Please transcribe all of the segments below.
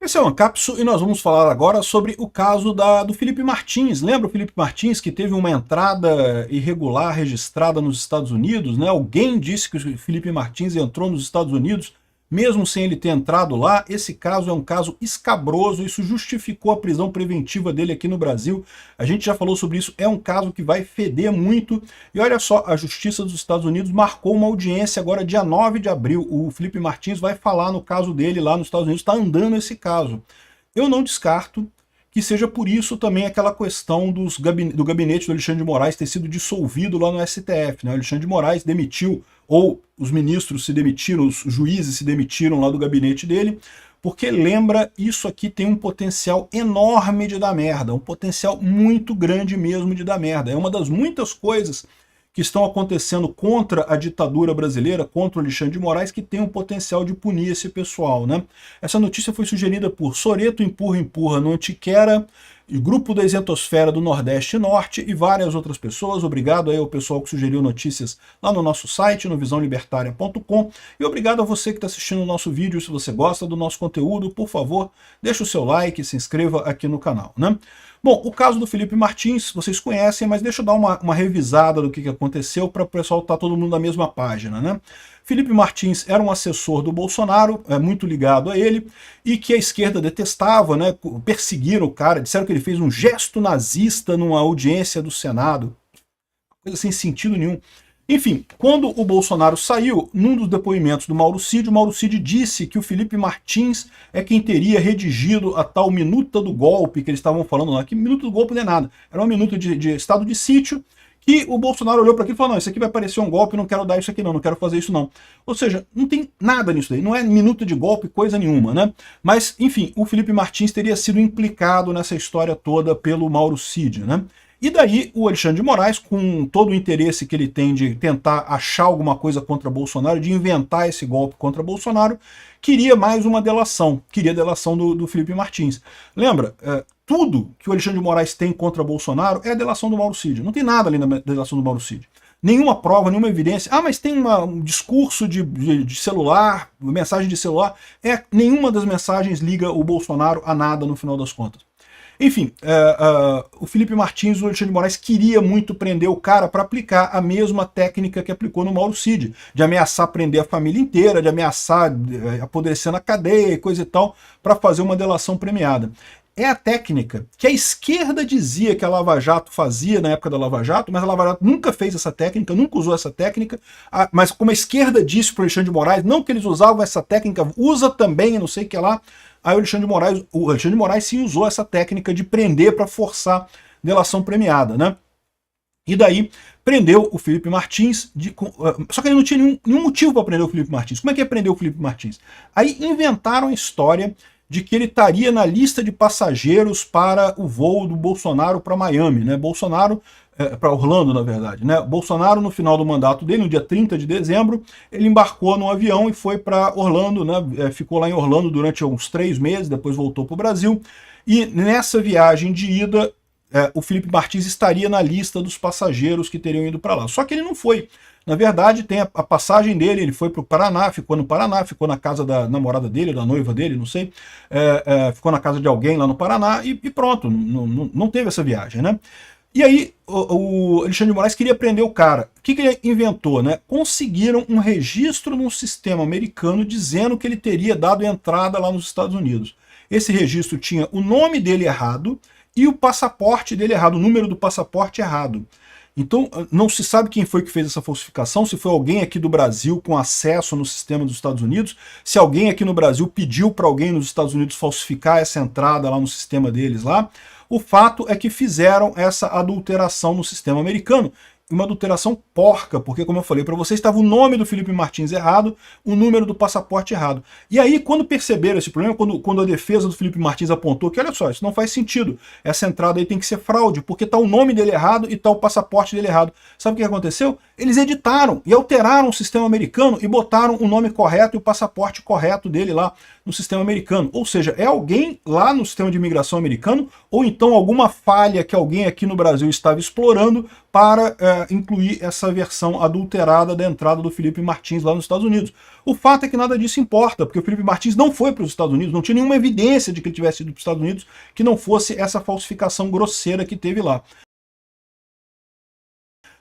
Esse é o Ancapsu e nós vamos falar agora sobre o caso do Felipe Martins. Lembra o Felipe Martins que teve uma entrada irregular registrada nos Estados Unidos, né? Alguém disse que o Felipe Martins entrou nos Estados Unidos mesmo sem ele ter entrado lá. Esse caso é um caso escabroso, isso justificou a prisão preventiva dele aqui no Brasil. A gente já falou sobre isso, é um caso que vai feder muito. E olha só, a Justiça dos Estados Unidos marcou uma audiência agora dia 9 de abril. O Felipe Martins vai falar no caso dele lá nos Estados Unidos, está andando esse caso. Eu não descarto que seja por isso também aquela questão do gabinete do Alexandre de Moraes ter sido dissolvido lá no STF, né? O Alexandre de Moraes demitiu, ou os ministros se demitiram, os juízes se demitiram lá do gabinete dele, porque lembra, isso aqui tem um potencial enorme de dar merda, um potencial muito grande mesmo de dar merda. É uma das muitas coisas que estão acontecendo contra a ditadura brasileira, contra o Alexandre de Moraes, que tem o potencial de punir esse pessoal, né? Essa notícia foi sugerida por Soreto Empurra no Antiquera, Grupo da Isentosfera do Nordeste e Norte e várias outras pessoas. Obrigado aí ao pessoal que sugeriu notícias lá no nosso site, no visãolibertaria.com, e obrigado a você que está assistindo o nosso vídeo. Se você gosta do nosso conteúdo, por favor, deixa o seu like e se inscreva aqui no canal, né? Bom, o caso do Felipe Martins, vocês conhecem, mas deixa eu dar uma revisada do que aconteceu para o pessoal estar todo mundo na mesma página, né? Felipe Martins era um assessor do Bolsonaro, muito ligado a ele, e que a esquerda detestava, né? Perseguiram o cara, disseram que ele fez um gesto nazista numa audiência do Senado, coisa sem sentido nenhum. Enfim, quando o Bolsonaro saiu, num dos depoimentos do Mauro Cid disse que o Felipe Martins é quem teria redigido a tal minuta do golpe que eles estavam falando lá, que minuta do golpe não é nada, era uma minuta de estado de sítio, que o Bolsonaro olhou para aquilo e falou, não, isso aqui vai parecer um golpe, não quero dar isso aqui não quero fazer isso não. Ou seja, não tem nada nisso daí, não é minuta de golpe, coisa nenhuma, né? Mas, enfim, o Felipe Martins teria sido implicado nessa história toda pelo Mauro Cid, né? E daí o Alexandre de Moraes, com todo o interesse que ele tem de tentar achar alguma coisa contra Bolsonaro, de inventar esse golpe contra Bolsonaro, queria mais uma delação, queria a delação do Felipe Martins. Lembra, tudo que o Alexandre de Moraes tem contra Bolsonaro é a delação do Mauro Cid, não tem nada ali na delação do Mauro Cid. Nenhuma prova, nenhuma evidência. Ah, mas tem um discurso de celular, mensagem de celular. Nenhuma das mensagens liga o Bolsonaro a nada no final das contas. Enfim, o Felipe Martins, o Alexandre de Moraes, queria muito prender o cara para aplicar a mesma técnica que aplicou no Mauro Cid, de ameaçar prender a família inteira, de ameaçar apodrecer na cadeia e coisa e tal, para fazer uma delação premiada. É a técnica que a esquerda dizia que a Lava Jato fazia na época da Lava Jato, mas a Lava Jato nunca fez essa técnica, nunca usou essa técnica, mas como a esquerda disse para o Alexandre de Moraes, não que eles usavam essa técnica, usa também, não sei o que lá, aí o Alexandre de Moraes sim usou essa técnica de prender para forçar delação premiada, né? E daí prendeu o Felipe Martins, só que ele não tinha nenhum motivo para prender o Felipe Martins. Como é que é prender o Felipe Martins? Aí inventaram a história de que ele estaria na lista de passageiros para o voo do Bolsonaro para Miami, né? Para Orlando, na verdade, né? Bolsonaro, no final do mandato dele, no dia 30 de dezembro, ele embarcou num avião e foi para Orlando, né? Ficou lá em Orlando durante uns 3 meses, depois voltou para o Brasil, e nessa viagem de ida, o Felipe Martins estaria na lista dos passageiros que teriam ido para lá. Só que ele não foi. Na verdade, tem a passagem dele, ele foi para o Paraná, ficou no Paraná, ficou na casa da namorada dele, da noiva dele, não sei, ficou na casa de alguém lá no Paraná e pronto, não teve essa viagem, né? E aí o Alexandre de Moraes queria prender o cara. O que ele inventou, né? Conseguiram um registro num sistema americano dizendo que ele teria dado entrada lá nos Estados Unidos. Esse registro tinha o nome dele errado e o passaporte dele errado, o número do passaporte errado. Então, não se sabe quem foi que fez essa falsificação, se foi alguém aqui do Brasil com acesso no sistema dos Estados Unidos, se alguém aqui no Brasil pediu para alguém nos Estados Unidos falsificar essa entrada lá no sistema deles lá. O fato é que fizeram essa adulteração no sistema americano. Uma adulteração porca, porque, como eu falei para vocês, estava o nome do Felipe Martins errado, o número do passaporte errado. E aí, quando perceberam esse problema, quando a defesa do Felipe Martins apontou que, olha só, isso não faz sentido, essa entrada aí tem que ser fraude, porque está o nome dele errado e está o passaporte dele errado. Sabe o que aconteceu? Eles editaram e alteraram o sistema americano e botaram o nome correto e o passaporte correto dele lá no sistema americano. Ou seja, é alguém lá no sistema de imigração americano, ou então alguma falha que alguém aqui no Brasil estava explorando para incluir essa versão adulterada da entrada do Felipe Martins lá nos Estados Unidos. O fato é que nada disso importa, porque o Felipe Martins não foi para os Estados Unidos, não tinha nenhuma evidência de que ele tivesse ido para os Estados Unidos que não fosse essa falsificação grosseira que teve lá.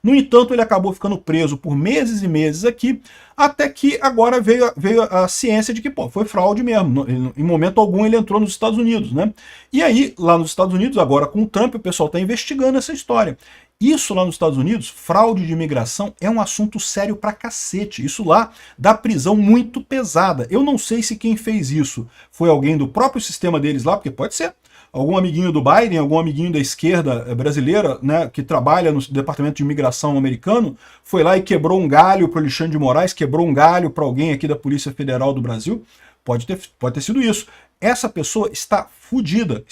No entanto, ele acabou ficando preso por meses e meses aqui, até que agora veio a ciência de que foi fraude mesmo. Em momento algum ele entrou nos Estados Unidos, né? E aí, lá nos Estados Unidos, agora com o Trump, o pessoal está investigando essa história. Isso lá nos Estados Unidos, fraude de imigração, é um assunto sério pra cacete. Isso lá dá prisão muito pesada. Eu não sei se quem fez isso foi alguém do próprio sistema deles lá, porque pode ser algum amiguinho do Biden, algum amiguinho da esquerda brasileira, né, que trabalha no Departamento de Imigração americano, foi lá e quebrou um galho para o Alexandre de Moraes, quebrou um galho para alguém aqui da Polícia Federal do Brasil. Pode ter sido isso. Essa pessoa está fudida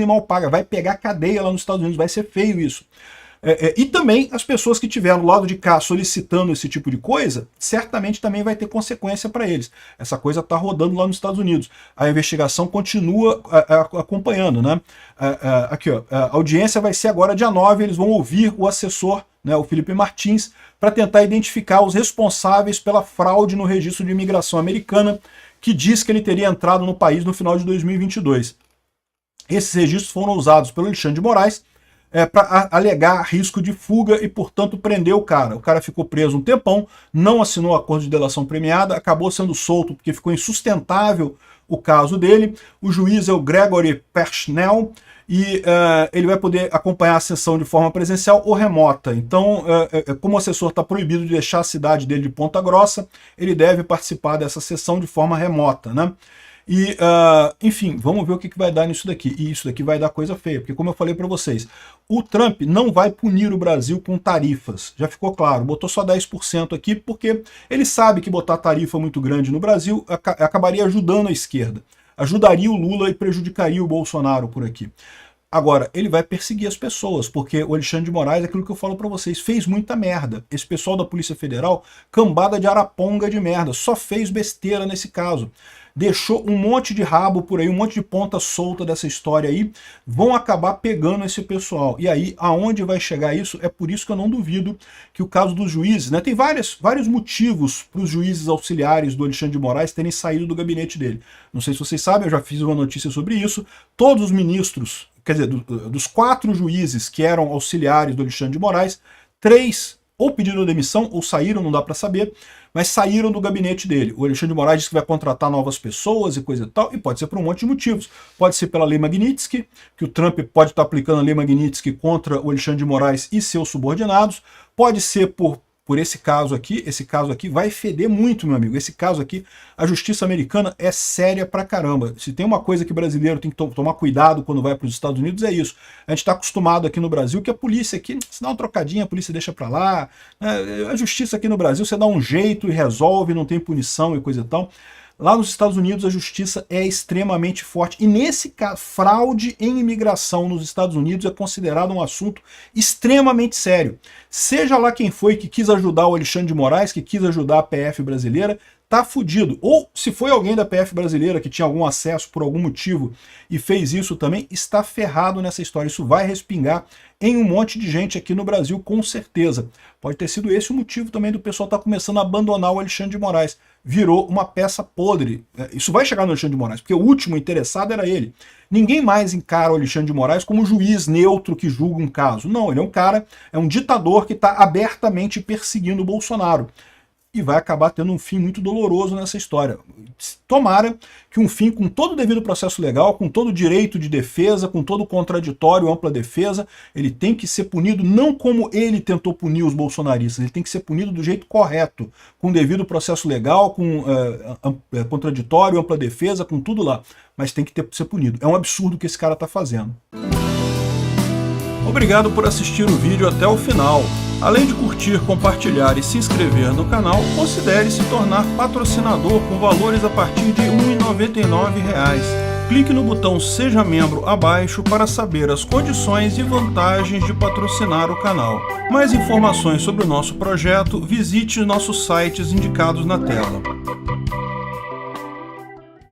e mal paga, vai pegar cadeia lá nos Estados Unidos, vai ser feio isso. E também as pessoas que estiveram do lado de cá solicitando esse tipo de coisa, certamente também vai ter consequência para eles. Essa coisa está rodando lá nos Estados Unidos. A investigação continua acompanhando, né? Aqui, ó, a audiência vai ser agora dia 9, eles vão ouvir o assessor, né, o Felipe Martins, para tentar identificar os responsáveis pela fraude no registro de imigração americana, que diz que ele teria entrado no país no final de 2022. Esses registros foram usados pelo Alexandre de Moraes para alegar risco de fuga e, portanto, prender o cara. O cara ficou preso um tempão, não assinou acordo de delação premiada, acabou sendo solto porque ficou insustentável o caso dele. O juiz é o Gregory Persnell e ele vai poder acompanhar a sessão de forma presencial ou remota. Então, como o assessor está proibido de deixar a cidade dele de Ponta Grossa, ele deve participar dessa sessão de forma remota, né? E, enfim, vamos ver o que vai dar nisso daqui. E isso daqui vai dar coisa feia, porque como eu falei para vocês, o Trump não vai punir o Brasil com tarifas. Já ficou claro, botou só 10% aqui, porque ele sabe que botar tarifa muito grande no Brasil acabaria ajudando a esquerda. Ajudaria o Lula e prejudicaria o Bolsonaro por aqui. Agora, ele vai perseguir as pessoas, porque o Alexandre de Moraes, aquilo que eu falo para vocês, fez muita merda. Esse pessoal da Polícia Federal, cambada de araponga de merda, só fez besteira nesse caso. Deixou um monte de rabo por aí, um monte de ponta solta dessa história aí, vão acabar pegando esse pessoal. E aí, aonde vai chegar isso? É por isso que eu não duvido que o caso dos juízes, né, tem vários motivos para os juízes auxiliares do Alexandre de Moraes terem saído do gabinete dele. Não sei se vocês sabem, eu já fiz uma notícia sobre isso. Todos os ministros, quer dizer, dos 4 juízes que eram auxiliares do Alexandre de Moraes, 3 ou pediram demissão ou saíram, não dá para saber, mas saíram do gabinete dele. O Alexandre de Moraes disse que vai contratar novas pessoas e coisa e tal, e pode ser por um monte de motivos. Pode ser pela Lei Magnitsky, que o Trump pode estar aplicando a Lei Magnitsky contra o Alexandre de Moraes e seus subordinados. Pode ser por esse caso aqui vai feder muito, meu amigo. Esse caso aqui, a justiça americana é séria pra caramba. Se tem uma coisa que brasileiro tem que tomar cuidado quando vai para os Estados Unidos, é isso. A gente está acostumado aqui no Brasil que a polícia aqui, se dá uma trocadinha, a polícia deixa pra lá. A justiça aqui no Brasil, você dá um jeito e resolve, não tem punição e coisa e tal. Lá nos Estados Unidos a justiça é extremamente forte e nesse caso, fraude em imigração nos Estados Unidos é considerado um assunto extremamente sério. Seja lá quem foi que quis ajudar o Alexandre de Moraes, que quis ajudar a PF brasileira, tá fudido. Ou se foi alguém da PF brasileira que tinha algum acesso por algum motivo e fez isso também, está ferrado nessa história. Isso vai respingar em um monte de gente aqui no Brasil, com certeza. Pode ter sido esse o motivo também do pessoal estar começando a abandonar o Alexandre de Moraes. Virou uma peça podre. Isso vai chegar no Alexandre de Moraes, porque o último interessado era ele. Ninguém mais encara o Alexandre de Moraes como um juiz neutro que julga um caso. Não, ele é um cara, é um ditador que está abertamente perseguindo o Bolsonaro. E vai acabar tendo um fim muito doloroso nessa história. Tomara que um fim com todo o devido processo legal, com todo o direito de defesa, com todo o contraditório, ampla defesa, ele tem que ser punido não como ele tentou punir os bolsonaristas, ele tem que ser punido do jeito correto, com devido processo legal, com contraditório, ampla defesa, com tudo lá. Mas tem que ser punido. É um absurdo o que esse cara está fazendo. Obrigado por assistir o vídeo até o final. Além de curtir, compartilhar e se inscrever no canal, considere se tornar patrocinador com valores a partir de R$ 1,99. Clique no botão Seja Membro abaixo para saber as condições e vantagens de patrocinar o canal. Mais informações sobre o nosso projeto, visite nossos sites indicados na tela.